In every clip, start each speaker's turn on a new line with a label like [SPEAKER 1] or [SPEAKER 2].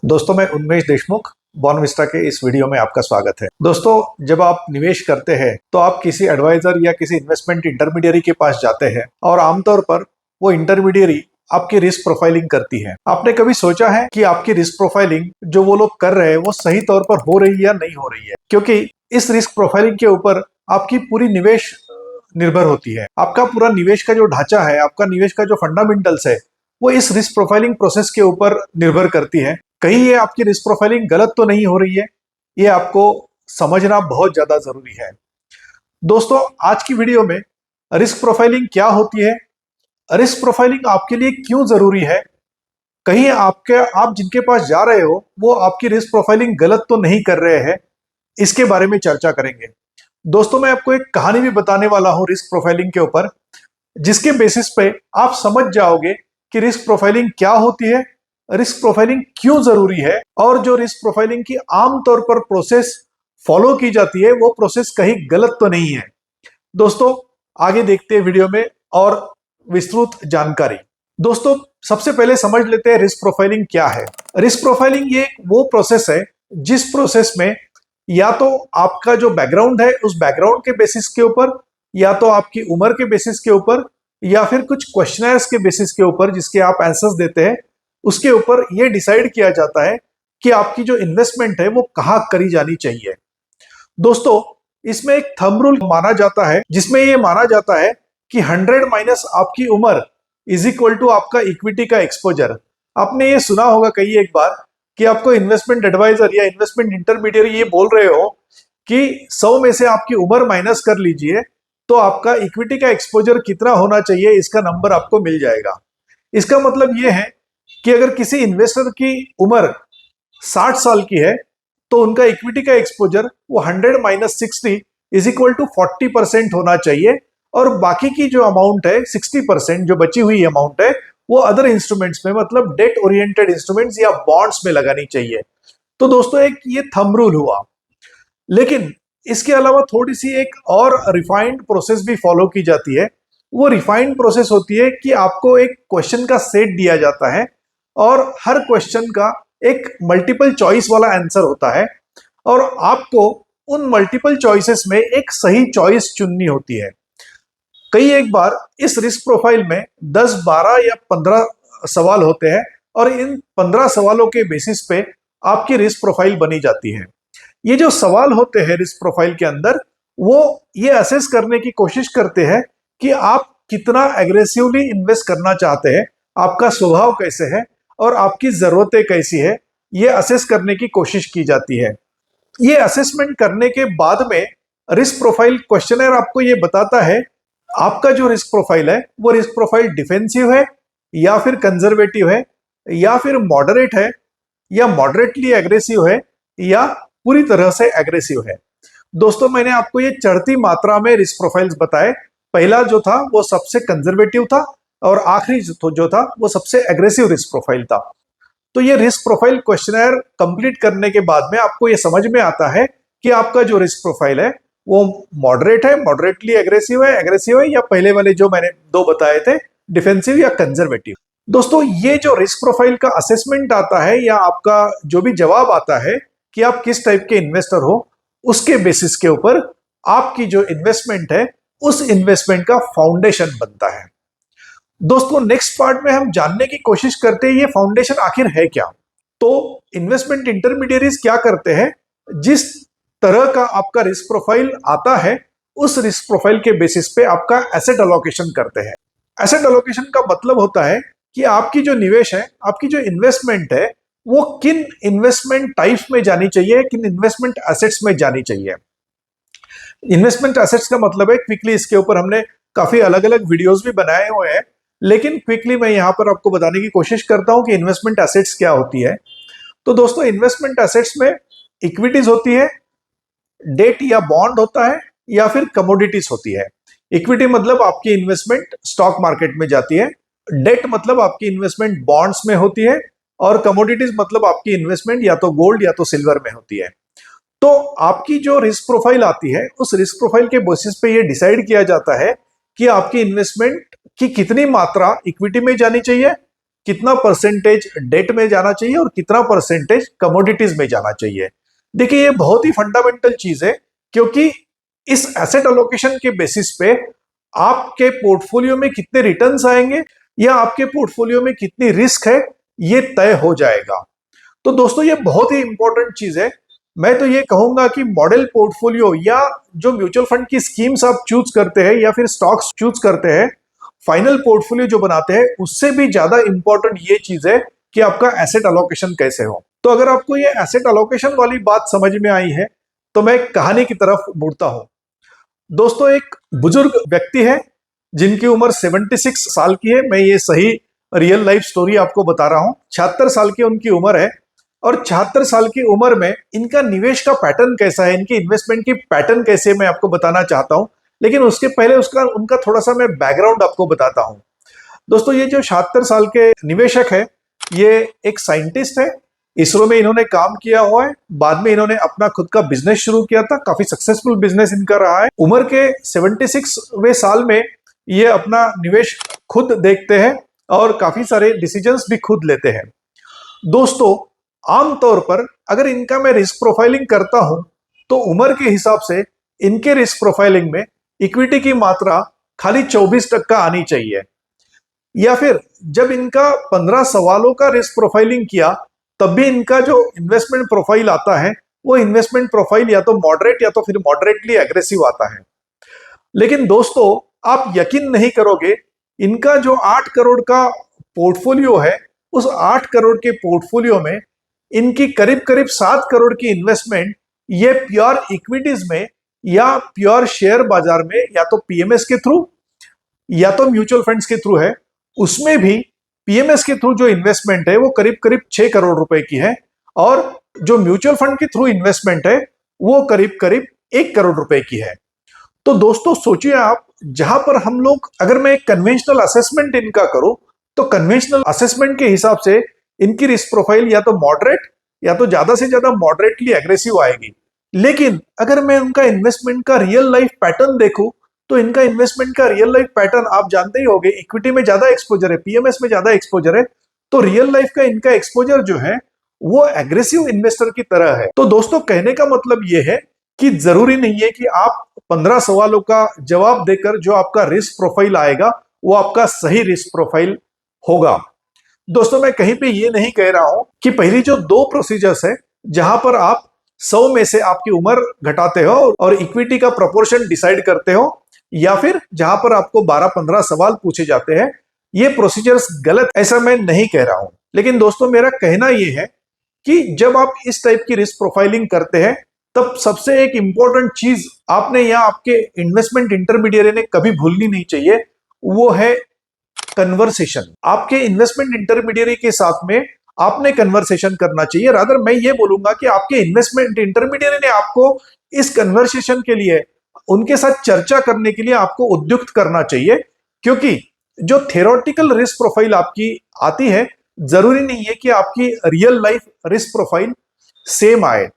[SPEAKER 1] दोस्तों, मैं उन्मेष देशमुख बॉर्नविस्टा के इस वीडियो में आपका स्वागत है। दोस्तों, जब आप निवेश करते हैं तो आप किसी एडवाइजर या किसी इन्वेस्टमेंट इंटरमीडियरी के पास जाते हैं और आमतौर पर वो इंटरमीडियरी आपकी रिस्क प्रोफाइलिंग करती है। आपने कभी सोचा है कि आपकी रिस्क प्रोफाइलिंग जो वो लोग कर रहे हैं वो सही तौर पर हो रही है या नहीं हो रही है? क्योंकि इस रिस्क प्रोफाइलिंग के ऊपर आपकी पूरी निवेश निर्भर होती है। आपका पूरा निवेश का जो ढांचा है, आपका निवेश का जो फंडामेंटल्स है, वो इस रिस्क प्रोफाइलिंग प्रोसेस के ऊपर निर्भर करती है। कहीं ये आपकी रिस्क प्रोफाइलिंग गलत तो नहीं हो रही है, ये आपको समझना बहुत ज्यादा जरूरी है। दोस्तों, आज की वीडियो में रिस्क प्रोफाइलिंग क्या होती है, रिस्क प्रोफाइलिंग आपके लिए क्यों जरूरी है, कहीं आप जिनके पास जा रहे हो वो आपकी रिस्क प्रोफाइलिंग गलत तो नहीं कर रहे हैं, इसके बारे में चर्चा करेंगे। दोस्तों, मैं आपको एक कहानी भी बताने वाला हूं रिस्क प्रोफाइलिंग के ऊपर, जिसके बेसिस पे आप समझ जाओगे कि रिस्क प्रोफाइलिंग क्या होती है, रिस्क प्रोफाइलिंग क्यों जरूरी है और जो रिस्क प्रोफाइलिंग की आमतौर पर प्रोसेस फॉलो की जाती है वो प्रोसेस कहीं गलत तो नहीं है। दोस्तों, आगे देखते हैं वीडियो में और विस्तृत जानकारी। दोस्तों, सबसे पहले समझ लेते हैं रिस्क प्रोफाइलिंग क्या है। रिस्क प्रोफाइलिंग ये वो प्रोसेस है जिस प्रोसेस में या तो आपका जो बैकग्राउंड है उस बैकग्राउंड के बेसिस के ऊपर, या तो आपकी उम्र के बेसिस के ऊपर, या फिर कुछ क्वेश्चनर्स के बेसिस के ऊपर जिसके आप आंसर्स देते हैं, उसके ऊपर यह डिसाइड किया जाता है कि आपकी जो इन्वेस्टमेंट है वो कहां करी जानी चाहिए। दोस्तों, इसमें एक थंब रूल माना जाता है जिसमें यह माना जाता है कि 100 माइनस आपकी उम्र इज इक्वल टू आपका इक्विटी का एक्सपोजर। आपने ये सुना होगा कई एक बार कि आपको इन्वेस्टमेंट एडवाइजर या इन्वेस्टमेंट इंटरमीडियरी ये बोल रहे हो कि 100 में से आपकी उम्र माइनस कर लीजिए तो आपका इक्विटी का एक्सपोजर कितना होना चाहिए, इसका नंबर आपको मिल जाएगा। इसका मतलब यह है कि अगर किसी इन्वेस्टर की उम्र 60 साल की है तो उनका इक्विटी का एक्सपोजर वो 100 माइनस 60 इज इक्वल टू 40% होना चाहिए, और बाकी की जो अमाउंट है 60% जो बची हुई अमाउंट है वो अदर इंस्ट्रूमेंट्स में, मतलब डेट ओरिएंटेड इंस्ट्रूमेंट्स या बॉन्ड्स में लगानी चाहिए। तो दोस्तों, एक ये थंब रूल हुआ, लेकिन इसके अलावा थोड़ी सी एक और रिफाइंड प्रोसेस भी फॉलो की जाती है। वो रिफाइंड प्रोसेस होती है कि आपको एक क्वेश्चन का सेट दिया जाता है और हर क्वेश्चन का एक मल्टीपल चॉइस वाला आंसर होता है, और आपको उन मल्टीपल चॉइसेस में एक सही चॉइस चुननी होती है। कई एक बार इस रिस्क प्रोफाइल में 10, 12 या 15 सवाल होते हैं और इन 15 सवालों के बेसिस पे आपकी रिस्क प्रोफाइल बनी जाती है। ये जो सवाल होते हैं रिस्क प्रोफाइल के अंदर, वो ये असेस करने की कोशिश करते हैं कि आप कितना एग्रेसिवली इन्वेस्ट करना चाहते हैं, आपका स्वभाव कैसे है और आपकी जरूरतें कैसी है, ये असेस करने की कोशिश की जाती है। ये असेसमेंट करने के बाद में रिस्क प्रोफाइल क्वेश्चनर आपको ये बताता है आपका जो रिस्क प्रोफाइल है वो रिस्क प्रोफाइल डिफेंसिव है या फिर कंजर्वेटिव है, या फिर मॉडरेट है, या मॉडरेटली एग्रेसिव है, या पूरी तरह से एग्रेसिव है। दोस्तों, मैंने आपको ये चढ़ती मात्रा में रिस्क प्रोफाइल्स बताए। पहला जो था वो सबसे कंजर्वेटिव था और आखिरी जो था वो सबसे एग्रेसिव रिस्क प्रोफाइल था। तो ये रिस्क प्रोफाइल क्वेश्चनर कंप्लीट करने के बाद में आपको ये समझ में आता है कि आपका जो रिस्क प्रोफाइल है वो मॉडरेट है, मॉडरेटली एग्रेसिव है, या पहले वाले जो मैंने दो बताए थे, डिफेंसिव या कंजर्वेटिव। दोस्तों, ये जो रिस्क प्रोफाइल का असेसमेंट आता है या आपका जो भी जवाब आता है कि आप किस टाइप के इन्वेस्टर हो, उसके बेसिस के ऊपर आपकी जो इन्वेस्टमेंट है उस इन्वेस्टमेंट का फाउंडेशन बनता है। दोस्तों, नेक्स्ट पार्ट में हम जानने की कोशिश करते हैं ये फाउंडेशन आखिर है क्या। तो इन्वेस्टमेंट इंटरमीडियरीज क्या करते हैं, जिस तरह का आपका रिस्क प्रोफाइल आता है उस रिस्क प्रोफाइल के बेसिस पे आपका एसेट अलोकेशन करते हैं। एसेट अलोकेशन का मतलब होता है कि आपकी जो निवेश है, आपकी जो इन्वेस्टमेंट है, वो किन इन्वेस्टमेंट टाइप्स में जानी चाहिए, किन इन्वेस्टमेंट एसेट्स में जानी चाहिए। इन्वेस्टमेंट एसेट्स का मतलब है, क्विकली इसके ऊपर हमने काफी अलग अलग वीडियोस भी बनाए हुए हैं, लेकिन क्विकली मैं यहां पर आपको बताने की कोशिश करता हूं कि इन्वेस्टमेंट एसेट्स क्या होती है। तो दोस्तों, इन्वेस्टमेंट एसेट्स में इक्विटीज होती है, डेट या बॉन्ड होता है, या फिर कमोडिटीज होती है। इक्विटी मतलब आपकी इन्वेस्टमेंट स्टॉक मार्केट में जाती है, डेट मतलब आपकी इन्वेस्टमेंट बॉन्ड्स में होती है, और कमोडिटीज मतलब आपकी इन्वेस्टमेंट या तो गोल्ड या तो सिल्वर में होती है। तो आपकी जो रिस्क प्रोफाइल आती है उस रिस्क प्रोफाइल के बेसिस पे ये डिसाइड किया जाता है कि आपकी इन्वेस्टमेंट की कितनी मात्रा इक्विटी में जानी चाहिए, कितना परसेंटेज डेट में जाना चाहिए और कितना परसेंटेज कमोडिटीज में जाना चाहिए। देखिए ये बहुत ही फंडामेंटल चीज है, क्योंकि इस एसेट अलोकेशन के बेसिस पे आपके पोर्टफोलियो में कितने रिटर्न्स आएंगे या आपके पोर्टफोलियो में कितनी रिस्क है ये तय हो जाएगा। तो दोस्तों ये बहुत ही इंपॉर्टेंट चीज है। मैं तो ये कहूंगा कि मॉडल पोर्टफोलियो या जो म्यूचुअल फंड की स्कीम्स आप चूज करते हैं या फिर स्टॉक्स चूज करते हैं, फाइनल पोर्टफोलियो जो बनाते हैं, उससे भी ज्यादा इंपॉर्टेंट ये चीज है कि आपका एसेट अलोकेशन कैसे हो। तो अगर आपको ये एसेट अलोकेशन वाली बात समझ में आई है तो मैं कहानी की तरफ मुड़ता हूं। दोस्तों एक बुजुर्ग व्यक्ति है जिनकी उम्र 76 साल की है। मैं ये सही रियल लाइफ स्टोरी आपको बता रहा हूं। 76 साल की उनकी उम्र है और 76 साल की उम्र में इनका निवेश का पैटर्न कैसा है, इनकी इन्वेस्टमेंट की पैटर्न कैसे, मैं आपको बताना चाहता हूं। लेकिन उसके पहले उनका थोड़ा सा मैं बैकग्राउंड आपको बताता हूं। दोस्तों ये जो 76 साल के निवेशक है, ये एक साइंटिस्ट है। इसरो में इन्होंने काम किया हुआ है। बाद में इन्होंने अपना खुद का बिजनेस शुरू किया था। काफी सक्सेसफुल बिजनेस इनका रहा है। उम्र के 76वें साल में ये अपना निवेश खुद देखते हैं और काफी सारे डिसीजंस भी खुद लेते हैं। दोस्तों आमतौर पर अगर इनका मैं रिस्क प्रोफाइलिंग करता हूं तो उम्र के हिसाब से इनके रिस्क प्रोफाइलिंग में इक्विटी की मात्रा खाली 24% आनी चाहिए। या फिर जब इनका 15 सवालों का रिस्क प्रोफाइलिंग किया तब भी इनका जो इन्वेस्टमेंट प्रोफाइल आता है वो इन्वेस्टमेंट प्रोफाइल या तो मॉडरेट या तो फिर मॉडरेटली एग्रेसिव आता है। लेकिन दोस्तों आप यकीन नहीं करोगे, इनका जो 8 करोड़ का पोर्टफोलियो है, उस 8 करोड़ के पोर्टफोलियो में इनकी करीब करीब 7 करोड़ की इन्वेस्टमेंट ये प्योर इक्विटीज में या प्योर शेयर बाजार में या तो पीएमएस के थ्रू या तो म्यूचुअल फंड्स के थ्रू है। उसमें भी पीएमएस के थ्रू जो इन्वेस्टमेंट है वो करीब करीब 6 करोड़ रुपए की है और जो म्यूचुअल फंड के थ्रू इन्वेस्टमेंट है वो करीब करीब 1 करोड़ रुपए की है। तो दोस्तों सोचिए आप, जहां पर हम लोग, अगर मैं एक कन्वेंशनल असेसमेंट इनका करूं तो कन्वेंशनल असेसमेंट के हिसाब से इनकी रिस्क प्रोफाइल या तो मॉडरेट या तो ज्यादा से ज्यादा मॉडरेटली एग्रेसिव आएगी। लेकिन अगर मैं उनका इन्वेस्टमेंट का रियल लाइफ पैटर्न देखूं तो इनका इन्वेस्टमेंट का रियल लाइफ पैटर्न आप जानते ही होंगे, इक्विटी में ज्यादा एक्सपोजर है, पीएमएस में ज्यादा एक्सपोजर है। तो रियल लाइफ का इनका एक्सपोजर जो है वो एग्रेसिव इन्वेस्टर की तरह है। तो दोस्तों कहने का मतलब ये है कि जरूरी नहीं है कि आप 15 सवालों का जवाब देकर जो आपका रिस्क प्रोफाइल आएगा वो आपका सही रिस्क प्रोफाइल होगा। दोस्तों मैं कहीं पे ये नहीं कह रहा हूं कि पहली जो 2 प्रोसीजर्स है जहां पर आप 100 में से आपकी उम्र घटाते हो और इक्विटी का प्रोपोर्शन डिसाइड करते हो, या फिर जहां पर आपको 12-15 सवाल पूछे जाते हैं, ये प्रोसीजर्स गलत, ऐसा मैं नहीं कह रहा हूं। लेकिन दोस्तों मेरा कहना यह है कि जब आप इस टाइप की रिस्क प्रोफाइलिंग करते हैं तब सबसे एक इंपॉर्टेंट चीज आपने या आपके इन्वेस्टमेंट इंटरमीडिएरी ने कभी भूलनी नहीं चाहिए, वो है कन्वर्सेशन। आपके इन्वेस्टमेंट इंटरमीडिएरी के साथ में आपने कन्वर्सेशन करना चाहिए। रादर मैं ये बोलूंगा कि आपके इन्वेस्टमेंट इंटरमीडिएरी ने आपको इस कन्वर्सेशन के लिए, उनके साथ चर्चा करने के लिए आपको उद्युक्त करना चाहिए। क्योंकि जो थ्योरेटिकल रिस्क प्रोफाइल आपकी आती है, जरूरी नहीं है कि आपकी real life risk profile same आए।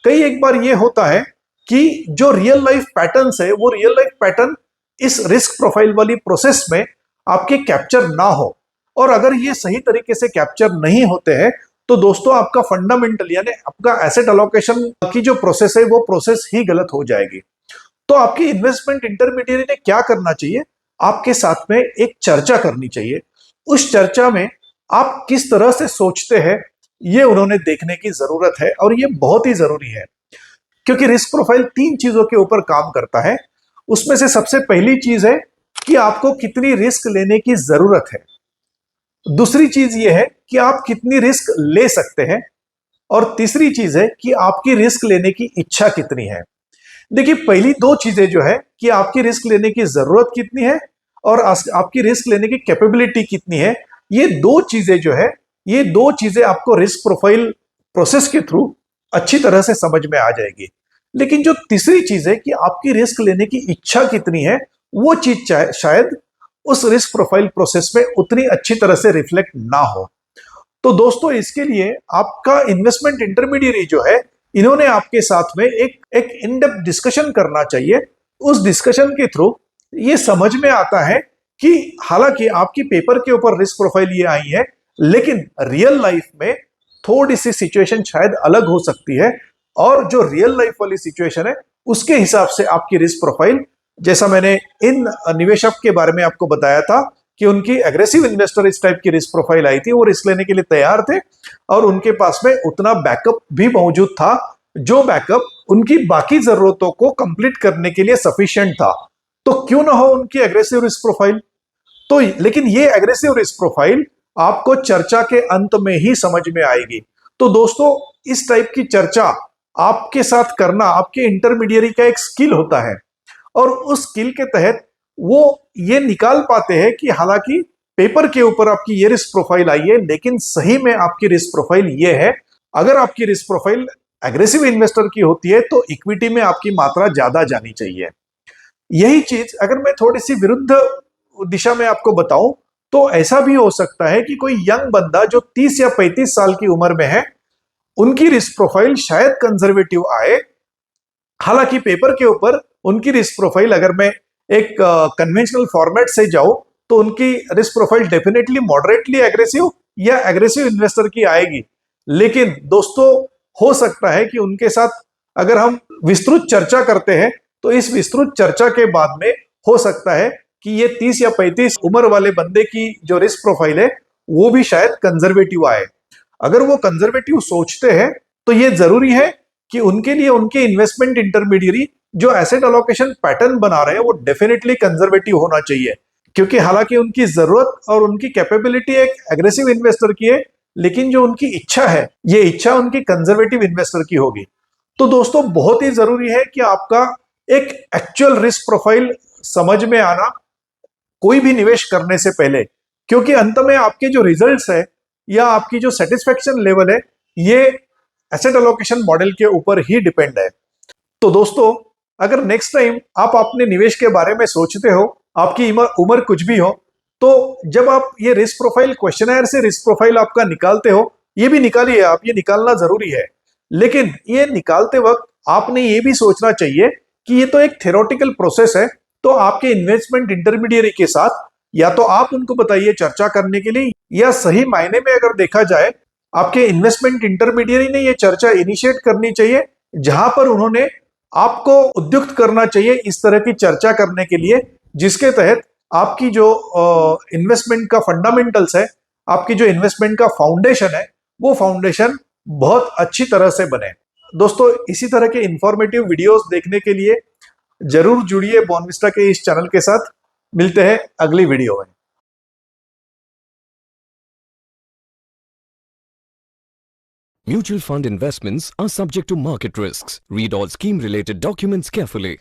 [SPEAKER 1] कई एक बार ये होता है कि जो रियल लाइफ पैटर्न्स है वो रियल लाइफ पैटर्न इस रिस्क प्रोफाइल वाली प्रोसेस में आपके कैप्चर ना हो, और अगर ये सही तरीके से कैप्चर नहीं होते हैं तो दोस्तों आपका फंडामेंटल यानी आपका एसेट अलोकेशन की जो प्रोसेस है वो प्रोसेस ही गलत हो जाएगी। तो आपकी इन्वेस्टमेंट इंटरमीडिएरी ने क्या करना चाहिए, आपके साथ में एक चर्चा करनी चाहिए। उस चर्चा में आप किस तरह से सोचते हैं ये उन्होंने देखने की जरूरत है, और ये बहुत ही जरूरी है। क्योंकि रिस्क प्रोफाइल 3 चीजों के ऊपर काम करता है। उसमें से सबसे पहली चीज है कि आपको कितनी रिस्क लेने की जरूरत है। दूसरी चीज यह है कि आप कितनी रिस्क ले सकते हैं, और तीसरी चीज है कि आपकी रिस्क लेने की इच्छा कितनी है। देखिए पहली 2 चीजें जो है कि आपकी रिस्क लेने की जरूरत कितनी है और आपकी रिस्क लेने की कैपेबिलिटी कितनी है, ये 2 चीजें जो है, ये 2 चीजें आपको रिस्क प्रोफाइल प्रोसेस के थ्रू अच्छी तरह से समझ में आ जाएगी। लेकिन जो तीसरी चीज है कि आपकी रिस्क लेने की इच्छा कितनी है, वो चीज शायद उस रिस्क प्रोफाइल प्रोसेस में उतनी अच्छी तरह से रिफ्लेक्ट ना हो। तो दोस्तों इसके लिए आपका इन्वेस्टमेंट इंटरमीडिएरी जो है, इन्होंने आपके साथ में एक इन डेप्थ डिस्कशन करना चाहिए। उस डिस्कशन के थ्रू ये समझ में आता है कि हालांकि आपकी पेपर के ऊपर रिस्क प्रोफाइल ये आई है, लेकिन रियल लाइफ में थोड़ी सी सिचुएशन शायद अलग हो सकती है, और जो रियल लाइफ वाली सिचुएशन है उसके हिसाब से आपकी रिस्क प्रोफाइल, जैसा मैंने इन निवेशक के बारे में आपको बताया था कि उनकी एग्रेसिव इन्वेस्टर इस टाइप की रिस्क प्रोफाइल आई थी, वो रिस्क लेने के लिए तैयार थे और उनके पास में उतना बैकअप भी मौजूद था, जो बैकअप उनकी बाकी जरूरतों को कंप्लीट करने के लिए सफिशिएंट था। तो क्यों ना हो उनकी एग्रेसिव रिस्क प्रोफाइल। तो लेकिन ये एग्रेसिव रिस्क प्रोफाइल आपको चर्चा के अंत में ही समझ में आएगी। तो दोस्तों, इस टाइप की चर्चा आपके साथ करना आपके इंटरमीडियरी का एक स्किल होता है, और उस स्किल के तहत वो ये निकाल पाते हैं कि हालांकि पेपर के ऊपर आपकी ये रिस्क प्रोफाइल आई है, लेकिन सही में आपकी रिस्क प्रोफाइल ये है। अगर आपकी रिस्क प्रोफाइल एग्रेसिव इन्वेस्टर की होती है तो इक्विटी में आपकी मात्रा ज्यादा जानी चाहिए। यही चीज अगर मैं थोड़ी सी विरुद्ध दिशा में आपको बताऊं तो ऐसा भी हो सकता है कि कोई यंग बंदा जो 30 या 35 साल की उम्र में है, उनकी रिस्क प्रोफाइल शायद कंजर्वेटिव आए। हालांकि पेपर के ऊपर उनकी रिस्क प्रोफाइल, अगर मैं एक कन्वेंशनल फॉर्मेट से जाऊं तो उनकी risk profile definitely moderately aggressive या एग्रेसिव इन्वेस्टर की आएगी। लेकिन दोस्तों, हो सकता है कि उनके साथ अगर हम विस्तृत चर्चा करते हैं तो इस विस्तृत चर्चा के बाद में हो सकता है कि ये 30 या 35 उम्र वाले बंदे की जो रिस्क प्रोफाइल है वो भी शायद कंजर्वेटिव आए। अगर वो कंजर्वेटिव सोचते हैं तो ये जरूरी है कि उनके लिए उनके इन्वेस्टमेंट इंटरमीडियरी जो एसेट अलोकेशन पैटर्न बना रहे हैं वो डेफिनेटली कंजर्वेटिव होना चाहिए, क्योंकि हालांकि उनकी जरूरत और उनकी कैपेबिलिटी एक एग्रेसिव इन्वेस्टर की है, लेकिन जो उनकी इच्छा है ये इच्छा उनकी कंजर्वेटिव इन्वेस्टर की होगी। तो दोस्तों, बहुत ही जरूरी है कि आपका एक एक्चुअल रिस्क प्रोफाइल समझ में आना कोई भी निवेश करने से पहले, क्योंकि अंत में आपके जो रिजल्ट्स है या आपकी जो सेटिस्फेक्शन लेवल है ये एसेट अलोकेशन मॉडल के ऊपर ही डिपेंड है। तो दोस्तों, अगर नेक्स्ट टाइम आप अपने निवेश के बारे में सोचते हो, आपकी उम्र कुछ भी हो, तो जब आप ये रिस्क प्रोफाइल क्वेश्चनर से रिस्क प्रोफाइल आपका निकालते हो, ये भी निकालिए आप, ये निकालना जरूरी है। लेकिन ये निकालते वक्त आपने ये भी सोचना चाहिए कि ये तो एक थ्योरेटिकल प्रोसेस है, तो आपके इन्वेस्टमेंट इंटरमीडियरी के साथ या तो आप उनको बताइए चर्चा करने के लिए, या सही मायने में अगर देखा जाए आपके इन्वेस्टमेंट इंटरमीडियरी ने ये चर्चा इनिशिएट करनी चाहिए, जहां पर उन्होंने आपको उद्युक्त करना चाहिए इस तरह की चर्चा करने के लिए, जिसके तहत आपकी जो इन्वेस्टमेंट का फंडामेंटल्स है, आपकी जो इन्वेस्टमेंट का फाउंडेशन है, वो फाउंडेशन बहुत अच्छी तरह से बने। दोस्तों, इसी तरह के इंफॉर्मेटिव वीडियोस देखने के लिए जरूर जुड़िए बॉनविस्टा के इस चैनल के साथ। मिलते हैं अगली वीडियो में।
[SPEAKER 2] Mutual fund investments are subject to market risks. Read all scheme-related documents carefully.